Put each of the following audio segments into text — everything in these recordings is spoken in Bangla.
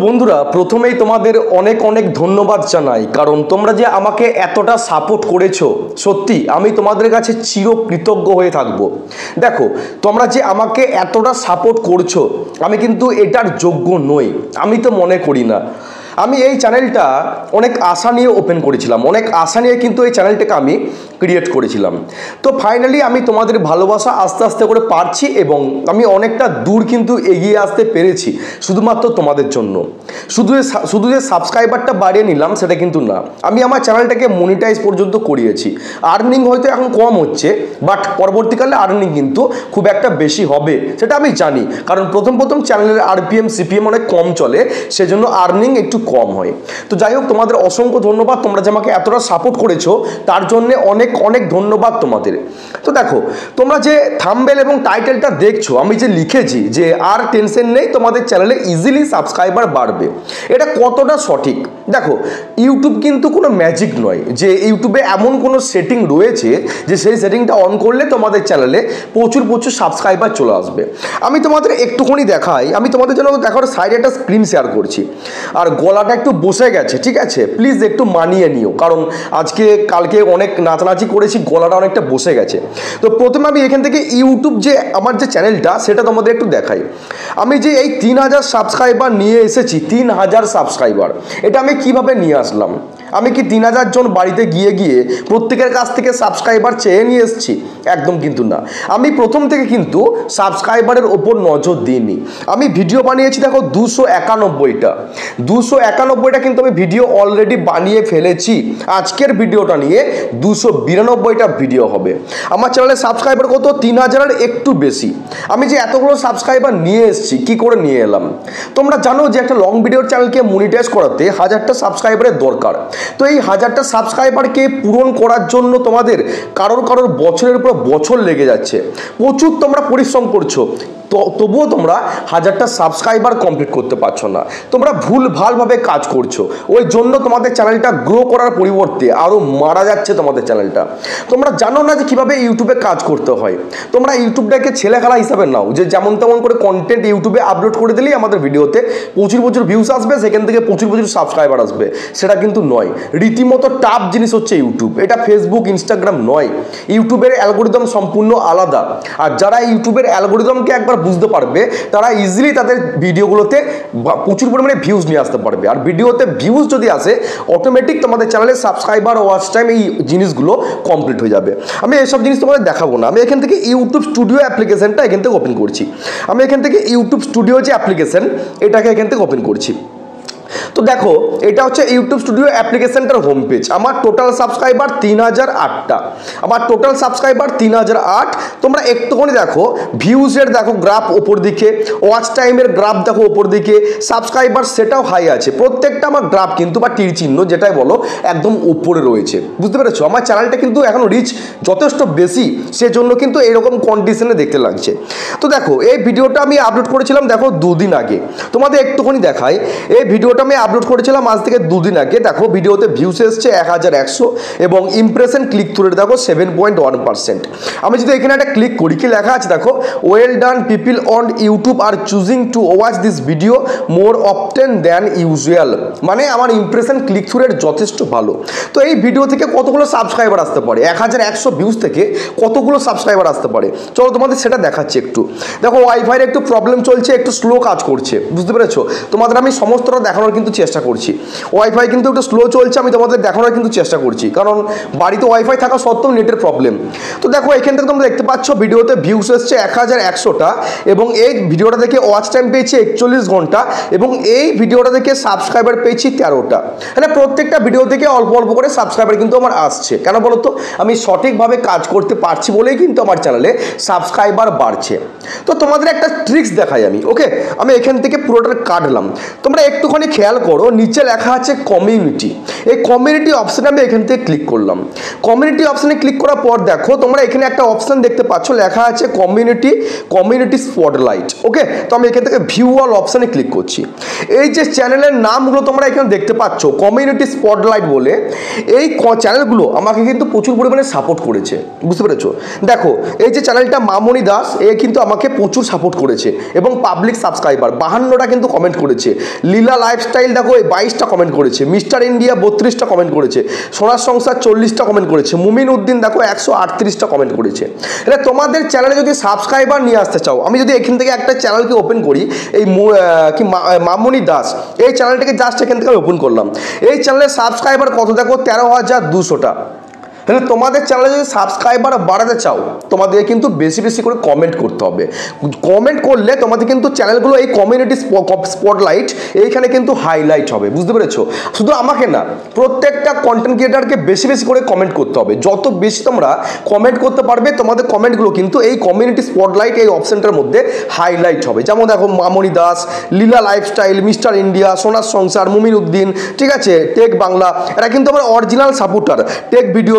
বন্ধুরা প্রথমেই তোমাদের অনেক অনেক ধন্যবাদ জানাই, কারণ তোমরা যে আমাকে এতটা সাপোর্ট করেছো, সত্যি আমি তোমাদের কাছে চিরকৃতজ্ঞ হয়ে থাকবো। দেখো, তোমরা যে আমাকে এতটা সাপোর্ট করছো, আমি কিন্তু এটার যোগ্য নই, আমি তো মনে করি না। আমি এই চ্যানেলটা অনেক আশা নিয়ে ওপেন করেছিলাম, অনেক আশা নিয়ে কিন্তু এই চ্যানেলটাকে আমি ক্রিয়েট করেছিলাম। তো ফাইনালি আমি তোমাদের ভালোবাসা আস্তে আস্তে করে পারছি এবং আমি অনেকটা দূর কিন্তু এগিয়ে আসতে পেরেছি শুধুমাত্র তোমাদের জন্য। শুধু যে সাবস্ক্রাইবারটা বাড়িয়ে নিলাম সেটা কিন্তু না, আমি আমার চ্যানেলটাকে মনিটাইজ পর্যন্ত করিয়েছি। আর্নিং হয়তো এখন কম হচ্ছে, বাট পরবর্তীকালে আর্নিং কিন্তু খুব একটা বেশি হবে সেটা আমি জানি, কারণ প্রথম চ্যানেলের আরপিএম সিপিএম অনেক কম চলে, সেজন্য আর্নিং একটু কম হয়। তো যাই হোক, তোমাদের অসংখ্য ধন্যবাদ, তোমরা যে আমাকে এতটা সাপোর্ট করেছো তার জন্য অনেক অনেক ধন্যবাদ তোমাদের। তো দেখো, তোমরা যে থাম্বনেল এবং টাইটেলটা দেখছো, আমি যে লিখেছি যে আর টেনশন নেই, তোমাদের চ্যানেলে ইজিলি সাবস্ক্রাইবার বাড়বে, এটা কতটা সঠিক? দেখো, ইউটিউব কিন্তু কোনো ম্যাজিক নয় যে ইউটিউবে এমন কোনো সেটিং রয়েছে যে সেই সেটিংটা অন করলে তোমাদের চ্যানেলে প্রচুর সাবস্ক্রাইবার চলে আসবে। আমি তোমাদের একটুখানি দেখাই, আমি তোমাদের জন্য দেখার সাইডে একটা স্ক্রিন শেয়ার করছি। আর গলাটা একটু বসে গেছে, ঠিক আছে, প্লিজ একটু মানিয়ে নিও, কারণ আজকে কালকে অনেক নাচানাচি করেছি, গলাটা অনেকটা বসে গেছে। তো প্রথমে আমি এখান থেকে ইউটিউব যে আমার যে চ্যানেলটা সেটা তোমাদের একটু দেখাই। আমি যে এই 3000 সাবস্ক্রাইবার নিয়ে এসেছি, 3000 সাবস্ক্রাইবার, এটা আমি কিভাবে নিয়ে আসলাম? আমি কি 3000 জন বাড়িতে গিয়ে প্রত্যেকের কাছ থেকে সাবস্ক্রাইবার চেয়ে নিয়ে এসেছি? একদম কিন্তু না। আমি প্রথম থেকে কিন্তু সাবস্ক্রাইবারের ওপর নজর দিইনি। আমি ভিডিও বানিয়েছি, দেখো 291টা কিন্তু আমি ভিডিও অলরেডি বানিয়ে ফেলেছি। আজকের ভিডিওটা নিয়ে 292টা ভিডিও হবে। আমার চ্যানেলে সাবস্ক্রাইবার কত? 3000-এর একটু বেশি। আমি যে এতগুলো সাবস্ক্রাইবার নিয়ে এসেছি, কি করে নিয়ে এলাম? তোমরা জানো যে একটা লং ভিডিওর চ্যানেলকে মনিটাইজ করাতে 1000টা সাবস্ক্রাইবারের দরকার। তো এই 1000টা সাবস্ক্রাইবারকে পূরণ করার জন্য তোমাদের কারোর বছরের পর বছর লেগে যাচ্ছে, প্রচুর তোমরা পরিশ্রম করছো, তবুও তোমরা 1000টা সাবস্ক্রাইবার কমপ্লিট করতে পারছো না। তোমরা ভুলভালভাবে কাজ করছো, ওই জন্য তোমাদের চ্যানেলটা গ্রো করার পরিবর্তে আরও মারা যাচ্ছে তোমাদের চ্যানেলটা। তোমরা জানো না যে কীভাবে ইউটিউবে কাজ করতে হয়। তোমরা ইউটিউবটাকে ছেলেখেলা হিসাবে নাও, যে যেমন তেমন করে কন্টেন্ট ইউটিউবে আপলোড করে দিলেই আমাদের ভিডিওতে প্রচুর ভিউজ আসবে, সেখান থেকে প্রচুর সাবস্ক্রাইবার আসবে, সেটা কিন্তু নয়। রীতিমতো টাফ জিনিস হচ্ছে ইউটিউব, এটা ফেসবুক ইনস্টাগ্রাম নয়। ইউটিউবের অ্যালগোরিদম সম্পূর্ণ আলাদা, আর যারা ইউটিউবের অ্যালগোরিদমকে একবার বুঝতে পারবে তারা ইজিলি তাদের ভিডিওগুলোতে প্রচুর পরিমাণে ভিউজ নিয়ে আসতে পারবে। আর ভিডিওতে ভিউজ যদি আসে, অটোমেটিক তোমাদের চ্যানেলে সাবস্ক্রাইবার, ওয়াচ টাইম, এই জিনিসগুলো কমপ্লিট হয়ে যাবে। আমি এইসব জিনিস তোমাদের দেখাবো না। আমি এখান থেকে ইউটিউব স্টুডিও অ্যাপ্লিকেশনটা এখান থেকে ওপেন করছি। আমি এখান থেকে ইউটিউব স্টুডিও যে অ্যাপ্লিকেশন, এটাকে এখান থেকে ওপেন করছি। তো দেখো, এটা হচ্ছে ইউটিউব স্টুডিও অ্যাপ্লিকেশনটার হোম পেজ। আমার টোটাল সাবস্ক্রাইবার 3008টা, আমার টোটাল সাবস্ক্রাইবার 3008। তোমরা একটুখানি দেখো, ভিউজের দেখো গ্রাফ ওপর দিকে, ওয়াচ টাইমের গ্রাফ দেখো ওপর দিকে, সাবস্ক্রাইবার সেটাও হাই আছে। প্রত্যেকটা আমার গ্রাফ কিন্তু বা তীর চিহ্ন যেটাই বলো, একদম উপরে রয়েছে। বুঝতে পেরেছো? আমার চ্যানেলটা কিন্তু এখন রিচ যথেষ্ট বেশি, সেজন্য কিন্তু এরকম কন্ডিশনে দেখতে লাগছে। তো দেখো, এই ভিডিওটা আমি আপলোড করেছিলাম দেখো 2 দিন আগে। তোমাদের একটুখানি দেখাই, এই ভিডিওটা আমি আপলোড করেছিলাম আজ থেকে 2 দিন আগে। দেখো, ভিডিওতে ভিউস এসছে 1100 এবং ইমপ্রেশন ক্লিক থ্রু রেট দেখো 7.1%। আমি যদি এখানে একটা ক্লিক করি, কি লেখা আছে দেখো, well done, people on YouTube are choosing to watch this video more often than usual. মানে আমার ইমপ্রেশন ক্লিক থ্রু রেট যথেষ্ট ভালো। তো এই ভিডিও থেকে কতগুলো সাবস্ক্রাইবার আসতে পারে? 1100 ভিউজ থেকে কতগুলো সাবস্ক্রাইবার আসতে পারে? চলো তোমাদের সেটা দেখাচ্ছি একটু। দেখো, ওয়াইফাইয়ের একটু প্রবলেম চলছে, একটু স্লো কাজ করছে। বুঝতে পেরেছো? তোমাদের আমি সমস্তটা দেখানোর কিন্তু চেষ্টা করছি। ওয়াইফাই কিন্তু একটু স্লো চলছে, আমি তোমাদের দেখানোর কিন্তু চেষ্টা করছি, কারণ বাড়িতে ওয়াইফাই থাকা সত্ত্বেও নেটের প্রবলেম। তো দেখো, এখান থেকে তোমরা দেখতে পাচ্ছ ভিডিওতে ভিউস এসছে 1100টা এবং এই ভিডিওটা দেখে ওয়াচ টাইম পেয়েছি 41 ঘন্টা এবং এই ভিডিওটা দেখে সাবস্ক্রাইবার পেয়েছি 13টা। মানে প্রত্যেকটা ভিডিও থেকে অল্প অল্প করে সাবস্ক্রাইবার কিন্তু আমার আসছে। কেন বলো তো? আমি সঠিকভাবে কাজ করতে পারছি বলেই কিন্তু আমার চ্যানেলে সাবস্ক্রাইবার বাড়ছে। তো তোমাদের একটা ট্রিক্স দেখাই আমি, ওকে? আমি এখান থেকে পুরোটা কাটলাম, তোমরা একটুখানি খেয়াল করো নিচে লেখা আছে কমিউনিটি। এই কমিউনিটি অপশানে আমি এখান থেকে ক্লিক করলাম। কমিউনিটি অপশানে ক্লিক করার পর দেখো তোমরা এখানে একটা অপশান দেখতে পাচ্ছ, লেখা আছে কমিউনিটি স্পটলাইট। ওকে, তো আমি এখান থেকে ভিউ অল অপশানে ক্লিক করছি। এই যে চ্যানেলের নামগুলো তোমরা এখানে দেখতে পাচ্ছ কমিউনিটি স্পটলাইট বলে, এই চ্যানেলগুলো আমাকে কিন্তু প্রচুর পরিমাণে সাপোর্ট করেছে, বুঝতে পেরেছো? দেখো এই যে চ্যানেলটা মামনি দাস, এ কিন্তু আমাকে প্রচুর সাপোর্ট করেছে এবং পাবলিক সাবস্ক্রাইবার 52টা কিন্তু কমেন্ট করেছে। লীলা লাইফস্টাইল দেখো 22টা কমেন্ট করেছে। মিস্টার ইন্ডিয়া 32টা কমেন্ট করেছে। সোনার সংসার 40টা কমেন্ট করেছে। মুমিন উদ্দিন দেখো 138টা কমেন্ট করেছে। এটা তোমাদের চ্যানেলে যদি সাবস্ক্রাইবার নিয়ে আসতে চাও, আমি যদি এখান থেকে একটা চ্যানেলকে ওপেন করি, এই মামনি দাস, এই চ্যানেলটাকে জাস্ট এখান থেকে ওপেন করলাম। এই চ্যানেলের সাবস্ক্রাইবার কত দেখো 13,200টা। তাহলে তোমাদের চ্যানেলে যদি সাবস্ক্রাইবার বাড়াতে চাও, তোমাদের কিন্তু বেশি বেশি করে কমেন্ট করতে হবে। কমেন্ট করলে তোমাদের কিন্তু চ্যানেলগুলো এই কমিউনিটি স্পটলাইট এইখানে কিন্তু হাইলাইট হবে, বুঝতে পেরেছো? শুধু আমাকে না, প্রত্যেকটা কন্টেন্ট ক্রিয়েটারকে বেশি বেশি করে কমেন্ট করতে হবে। যত বেশি তোমরা কমেন্ট করতে পারবে, তোমাদের কমেন্টগুলো কিন্তু এই কমিউনিটি স্পটলাইট এই অপশনটার মধ্যে হাইলাইট হবে। যেমন দেখো মামনি দাস, লীলা লাইফস্টাইল, মিস্টার ইন্ডিয়া, সোনার সংসার, মুমিন উদ্দিন, ঠিক আছে, টেক বাংলা, এরা কিন্তু আমার অরিজিনাল সাপোর্টার। টেক ভিডিও,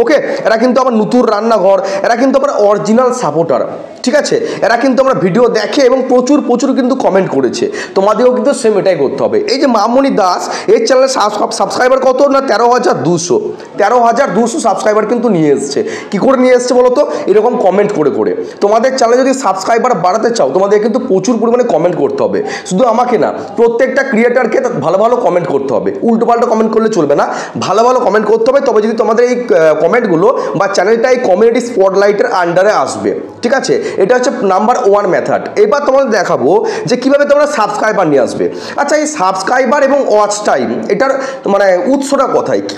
ওকে, এরা কিন্তু আমার নতুন রান্নাঘর, এরা কিন্তু আমার অরিজিনাল সাপোর্টার, ঠিক আছে। এরা কিন্তু আমরা ভিডিও দেখে এবং প্রচুর প্রচুর কিন্তু কমেন্ট করেছে। তোমাদেরও কিন্তু সেম এটাই করতে হবে। এই যে মামনি দাস, এই চ্যানেলের সাবস্ক্রাইবার কত না 13,200 সাবস্ক্রাইবার কিন্তু নিয়ে এসছে। কি করে নিয়ে এসছে বলো তো? এরকম কমেন্ট করে করে। তোমাদের চ্যানেলে যদি সাবস্ক্রাইবার বাড়াতে চাও, তোমাদের কিন্তু প্রচুর পরিমাণে কমেন্ট করতে হবে। শুধু আমাকে না, প্রত্যেকটা ক্রিয়েটারকে ভালো ভালো কমেন্ট করতে হবে। উল্টো পাল্টা কমেন্ট করলে চলবে না, ভালো ভালো কমেন্ট করতে হবে। তবে যদি তোমাদের এই কমেন্টগুলো বা চ্যানেলটা এই কমিউনিটি স্পটলাইটের আন্ডারে আসবে, ঠিক আছে। এটা হচ্ছে নাম্বার 1 মেথড। এবার তোমাদের দেখাবো যে কিভাবে তোমরা সাবস্ক্রাইবার নিয়ে আসবে। আচ্ছা, এই সাবস্ক্রাইবার এবং ওয়াচ টাইম, এটার মানে উৎসটা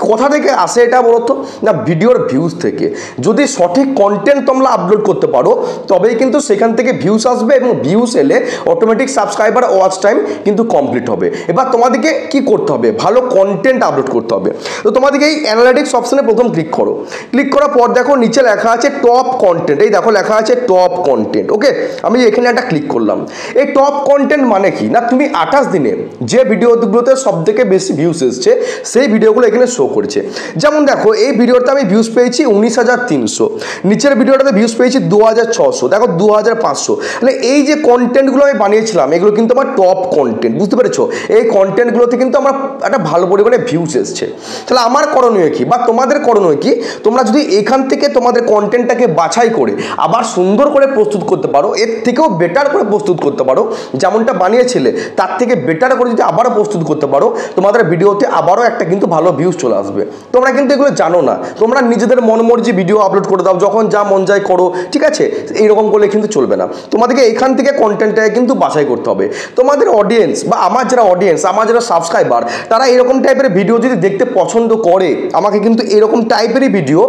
কোথা থেকে আসে এটা বলো তো? না, ভিডিওর ভিউজ থেকে। যদি সঠিক কন্টেন্ট তোমরা আপলোড করতে পারো, তবেই কিন্তু সেখান থেকে ভিউজ আসবে এবং ভিউজ এলে অটোমেটিক সাবস্ক্রাইবার ওয়াচ টাইম কিন্তু কমপ্লিট হবে। এবার তোমাদেরকে কি করতে হবে? ভালো কন্টেন্ট আপলোড করতে হবে। তো তোমাদেরকে এই অ্যানালিটিক্স অপশনে প্রথম ক্লিক করো। ক্লিক করার পর দেখো নিচে লেখা আছে টপ কন্টেন্ট। এই দেখো লেখা আছে টপ কন্টেন্ট। ওকে, আমি এখানে একটা ক্লিক করলাম। এই টপ কন্টেন্ট মানে কি না, তুমি 28 দিনে যে ভিডিওগুলোতে সব থেকে বেশি ভিউজ এসছে সেই ভিডিওগুলো এখানে শো করছে। যেমন দেখো এই ভিডিওতে আমি ভিউজ পেয়েছি 19,300, নিচের ভিডিওটাতে ভিউজ পেয়েছি 2,600, দেখো 2,500। মানে এই যে কন্টেন্টগুলো আমি বানিয়েছিলাম, এগুলো কিন্তু আমার টপ কন্টেন্ট, বুঝতে পেরেছো? এই কন্টেন্টগুলোতে কিন্তু আমরা একটা ভালো পরিমাণে ভিউজ এসছে। তাহলে আমার করণীয় কি বা তোমাদের করণীয় কি? তোমরা যদি এখান থেকে তোমাদের কন্টেন্টটাকে বাছাই করে আবার সুন্দর করে প্রস্তুত করতে পারো, এর থেকেও বেটার করে প্রস্তুত করতে পারো, যেমনটা বানিয়েছিলে তার থেকে বেটার করে যদি আবারও প্রস্তুত করতে পারো, তোমাদের ভিডিওতে আবারও একটা কিন্তু ভালো ভিউজ চলে আসবে। তোমরা কিন্তু এগুলো জানো না, তোমরা নিজেদের মনমর্জি ভিডিও আপলোড করে দাও, যখন যা মন যায় করো, ঠিক আছে। এইরকম করলে কিন্তু চলবে না। তোমাদেরকে এখান থেকে কন্টেন্টটাকে কিন্তু বাছাই করতে হবে। তোমাদের অডিয়েন্স বা আমার যারা অডিয়েন্স, আমার যারা সাবস্ক্রাইবার, তারা এরকম টাইপের ভিডিও যদি দেখতে পছন্দ করে, আমাকে কিন্তু এরকম টাইপেরই ভিডিও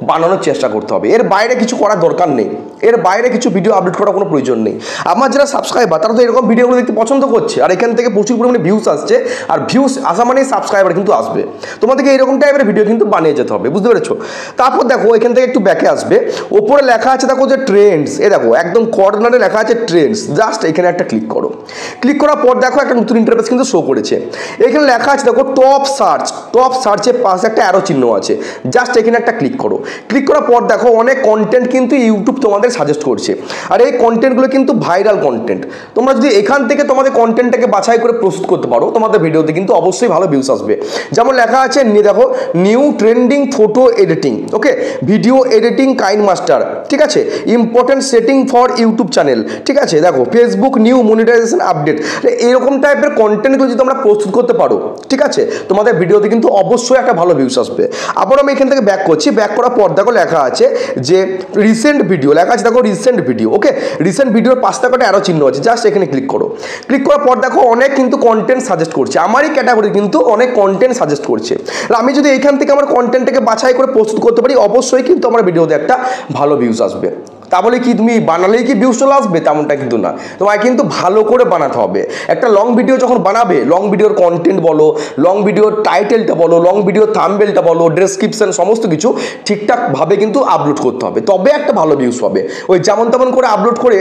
বানানোর চেষ্টা করতে হবে। এর বাইরে কিছু করার দরকার নেই, এর বাইরে কিছু ভিডিও আপলোড করার কোনো প্রয়োজন নেই। আমার যারা সাবস্ক্রাইবার, তারা তো এরকম ভিডিওগুলো দেখতে পছন্দ করছে, আর এখান থেকে প্রচুর পরিমাণে ভিউজ আসছে, আর ভিউজ আসা মানেই সাবস্ক্রাইবার কিন্তু আসবে। তোমাদেরকে এরকম টাইপের ভিডিও কিন্তু বানিয়ে যেতে হবে, বুঝতে পেরেছো? তারপর দেখো এখান থেকে একটু ব্যাকে আসবে, ওপরে লেখা আছে দেখো যে ট্রেন্ডস, এ দেখো একদম কর্নারে লেখা আছে ট্রেন্ডস। জাস্ট এখানে একটা ক্লিক করো। ক্লিক করার পর দেখো একটা নতুন ইন্টারফেস কিন্তু শো করেছে। এখানে লেখা আছে দেখো টপ সার্চ। টপ সার্চের পাশে একটা অ্যারো চিহ্ন আছে, জাস্ট এখানে একটা ক্লিক করো। ক্লিক করার পর দেখো অনেক কন্টেন্ট কিন্তু ইউটিউব তোমাদের সাজেস্ট করছে, আর এই কন্টেন্টগুলো কিন্তু ভাইরাল কন্টেন্ট। তোমরা যদি এখান থেকে তোমাদের কন্টেন্টটাকে বাছাই করে প্রস্তুত করতে পারো, তোমাদের ভিডিওতে কিন্তু অবশ্যই ভালো ভিউজ আসবে। যেমন লেখা আছে দেখো নিউ ট্রেন্ডিং ফটো এডিটিং, ওকে, ভিডিও এডিটিং কাইন মাস্টার, ঠিক আছে, important setting for YouTube channel, ঠিক আছে। দেখো ফেসবুক নিউ মনিটাইজেশন আপডেট, এরকম টাইপের কন্টেন্টগুলো যদি তোমরা প্রস্তুত করতে পারো, ঠিক আছে, তোমাদের ভিডিওতে কিন্তু অবশ্যই একটা ভালো ভিউজ আসবে। আবার আমি এখান থেকে ব্যাক করছি। ব্যাক করার পর দেখো লেখা আছে যে রিসেন্ট ভিডিও, লেখা আছে দেখো রিসেন্ট ভিডিও, ওকে। রিসেন্ট ভিডিওর পাশে একটা অ্যারো চিহ্ন আছে, জাস্ট এখানে ক্লিক করো। ক্লিক করার পর দেখো অনেক কিন্তু কন্টেন্ট সাজেস্ট করছে, আমারই ক্যাটাগরি কিন্তু অনেক কন্টেন্ট সাজেস্ট করছে। আমি যদি এইখান থেকে আমার কন্টেন্টটাকে বাছাই করে প্রস্তুত করতে পারি, অবশ্যই কিন্তু আমার ভিডিওতে একটা ভালো ভিউজ আসবে। তা বলে কি তুমি বানালেই কি ভিউজ চলে আসবে, তেমনটা কিন্তু না। তোমায় কিন্তু ভালো করে বানাতে হবে। একটা লং ভিডিও যখন বানাবে, লং ভিডিওর কন্টেন্ট বলো, লং ভিডিওর টাইটেলটা বলো, লং ভিডিওর থাম্বনেলটা বলো, ডেসক্রিপশন সমস্ত কিছু ঠিকঠাকভাবে কিন্তু আপলোড করতে হবে, তবে একটা ভালো ভিউজ পাবে। ওই যেমন তেমন করে আপলোড করে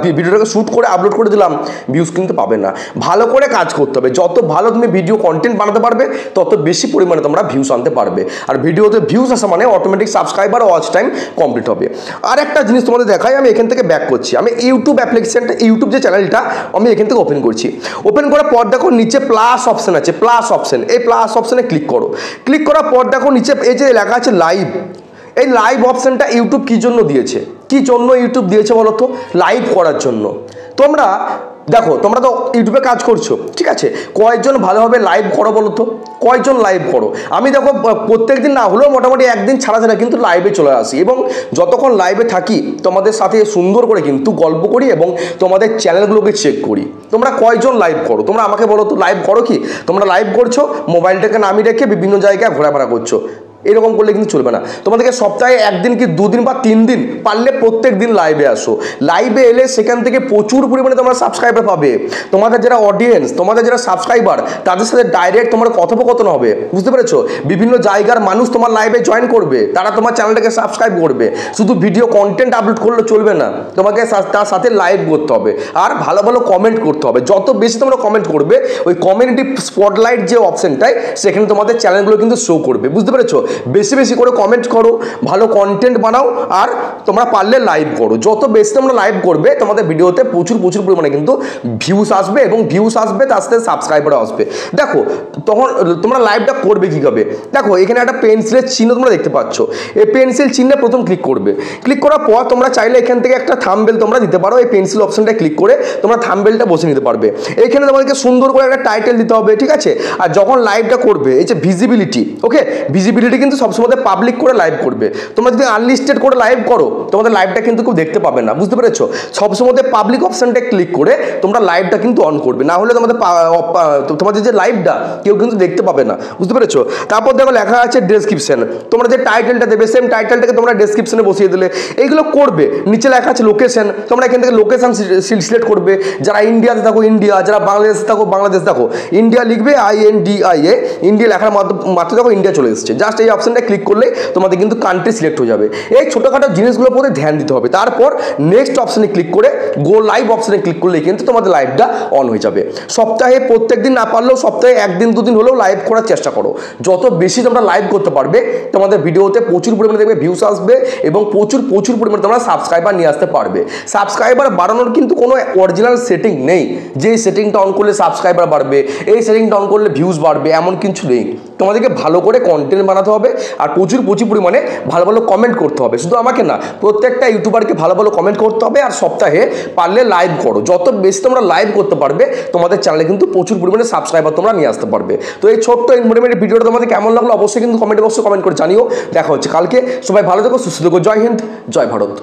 ভিডিওটাকে শ্যুট করে আপলোড করে দিলাম, ভিউজ কিন্তু পাবে না। ভালো করে কাজ করতে হবে। যত ভালো তুমি ভিডিও কন্টেন্ট বানাতে পারবে, তত বেশি পরিমাণে তোমরা ভিউজ আনতে পারবে। আর ভিডিওতে ভিউজ আসা মানে automatic subscriber watch time complete হবে। আর একটা জিনিস তোমাদের দেখাই, আমি এখান থেকে ব্যাক করছি। আমি ইউটিউব অ্যাপ্লিকেশনটা, ইউটিউব যে চ্যানেলটা আমি এখান থেকে ওপেন করছি। ওপেন করার পর দেখো নিচে প্লাস অপশন আছে, প্লাস অপশন, এই প্লাস অপশনে ক্লিক করো। ক্লিক করার পর দেখো নিচে এই যে লেখা আছে লাইভ। এই লাইভ অপশনটা ইউটিউব কি জন্য দিয়েছে, কি জন্য ইউটিউব দিয়েছে বলো তো? লাইভ করার জন্য। তোমরা দেখো, তোমরা তো ইউটিউবে কাজ করছো, ঠিক আছে, কয়েকজন ভালোভাবে লাইভ করো বলো তো? কয়েকজন লাইভ করো? আমি দেখো প্রত্যেক দিন না হলেও মোটামুটি একদিন ছাড়া ছাড়া কিন্তু লাইভে চলে আসি, এবং যতক্ষণ লাইভে থাকি তোমাদের সাথে সুন্দর করে কিন্তু গল্প করি এবং তোমাদের চ্যানেলগুলোকে চেক করি। তোমরা কয়েকজন লাইভ করো? তোমরা আমাকে বলো তো, লাইভ করো কি? তোমরা লাইভ করছো, মোবাইলটাকে নামিয়ে রেখে বিভিন্ন জায়গায় ঘোরাফেরা করছো। এরকম করলে কিন্তু চলবে না। তোমাদেরকে সপ্তাহে একদিন কি 2 দিন বা 3 দিন পারলে প্রত্যেক দিন লাইভে আসো। লাইভে এলে সেখান থেকে প্রচুর পরিমাণে তোমরা সাবস্ক্রাইবার পাবে। তোমাদের যারা অডিয়েন্স, তোমাদের যারা সাবস্ক্রাইবার, তাদের সাথে ডাইরেক্ট তোমার কথোপকথন হবে, বুঝতে পেরেছো? বিভিন্ন জায়গার মানুষ তোমার লাইভে জয়েন করবে, তারা তোমার চ্যানেলটাকে সাবস্ক্রাইব করবে। শুধু ভিডিও কন্টেন্ট আপলোড করলে চলবে না, তোমাকে তার সাথে লাইভ করতে হবে, আর ভালো ভালো কমেন্ট করতে হবে। যত বেশি তোমরা কমেন্ট করবে, ওই কমিউনিটি স্পটলাইট যে অপশনটাই, সেখানে তোমাদের চ্যানেলগুলো কিন্তু শো করবে, বুঝতে পেরেছো? বেশি বেশি করে কমেন্ট করো, ভালো কন্টেন্ট বানাও, আর তোমরা পারলে লাইভ করো। যত বেশি তোমরা লাইভ করবে, তোমাদের ভিডিওতে প্রচুর প্রচুর পরিমাণে কিন্তু ভিউস আসবে, এবং ভিউস আসবে তার সাথে সাবস্ক্রাইবারও আসবে। দেখো তখন তোমরা লাইভটা করবে কীভাবে? দেখো এখানে একটা পেন্সিলের চিহ্ন তোমরা দেখতে পাচ্ছ। এই পেন্সিল চিহ্নে প্রথম ক্লিক করবে। ক্লিক করার পর তোমরা চাইলে এখান থেকে একটা থাম্বনেল তোমরা দিতে পারো। এই পেন্সিল অপশনটা ক্লিক করে তোমরা থাম্বনেলটা বসে নিতে পারবে। এইখানে তোমাদেরকে সুন্দর করে একটা টাইটেল দিতে হবে, ঠিক আছে? আর যখন লাইভটা করবে, এই যে ভিজিবিলিটি, ওকে, ভিজিবিলিটি কিন্তু সবসময় পাবলিক করে লাইভ করবে। তোমরা যদি আনলিস্টেড করে লাইভ করো, তোমাদের লাইভটা কিন্তু কেউ দেখতে পাবে না, বুঝতে পেরেছো? সবসময় পাবলিক অপশনটা ক্লিক করে তোমরা লাইভটা কিন্তু অন করবে, না হলে তোমাদের যে লাইভটা কেউ কিন্তু দেখতে পাবে না, বুঝতে পেরেছো? তারপর দেখো লেখা আছে ডেসক্রিপশন। তোমরা যে টাইটেলটা দেবে, সেম টাইটেলটাকে তোমরা ডেসক্রিপশনে বসিয়ে দিলে। এইগুলো করবে। নিচে লেখা আছে লোকেশন, তোমরা এখান থেকে লোকেশন সিলেক্ট করবে। যারা ইন্ডিয়াতে থাকো ইন্ডিয়া, যারা বাংলাদেশে থাকো বাংলাদেশ দেখো, ইন্ডিয়া লিখবে INDIA, ইন্ডিয়া লেখার মাত্র দেখো ইন্ডিয়া চলে এসেছে। জাস্ট এই অপশনটা ক্লিক করলে তোমাদের কিন্তু কান্ট্রি সিলেক্ট হয়ে যাবে। এই ছোটোখাটো জিনিসগুলোর প্রতি ধ্যান দিতে হবে। তারপর নেক্সট অপশনে ক্লিক করে গো লাইভ অপশনে ক্লিক করলে কিন্তু তোমাদের লাইভটা অন হয়ে যাবে। সপ্তাহে প্রত্যেক দিন না পারলেও সপ্তাহে 1 দিন 2 দিন হলেও লাইভ করার চেষ্টা করো। যত বেশি তোমরা লাইভ করতে পারবে, তোমাদের ভিডিওতে প্রচুর পরিমাণে দেখবে ভিউস আসবে, এবং প্রচুর প্রচুর পরিমাণে তোমরা সাবস্ক্রাইবার নিয়ে আসতে পারবে। সাবস্ক্রাইবার বাড়ানোর কিন্তু কোনো অরিজিনাল সেটিং নেই যে সেটিংটা অন করলে সাবস্ক্রাইবার বাড়বে, এই সেটিংটা অন করলে ভিউজ বাড়বে, এমন কিছু নেই। তোমাদেরকে ভালো করে কন্টেন্ট বানাতে হবে, আর প্রচুর পরিমাণে ভালো ভালো কমেন্ট করতে হবে। শুধু আমাকে না, প্রত্যেকটা ইউটিউবারকে ভালো ভালো কমেন্ট করতে হবে, আর সপ্তাহে পারলে লাইভ করো। যত বেশি তোমরা লাইভ করতে পারবে, তোমাদের চ্যানেলে কিন্তু প্রচুর পরিমাণে সাবস্ক্রাইবার তোমরা নিয়ে আসতে পারবে। তো এই ছোট্ট ইনফরমেটিভ ভিডিওটা তোমাদের কেমন লাগলো অবশ্যই কিন্তু কমেন্ট বক্সে কমেন্ট করে জানিও। দেখা হচ্ছে কালকে। সবাই ভালো থেকো, সুস্থ থেকো। জয় হিন্দ, জয় ভারত।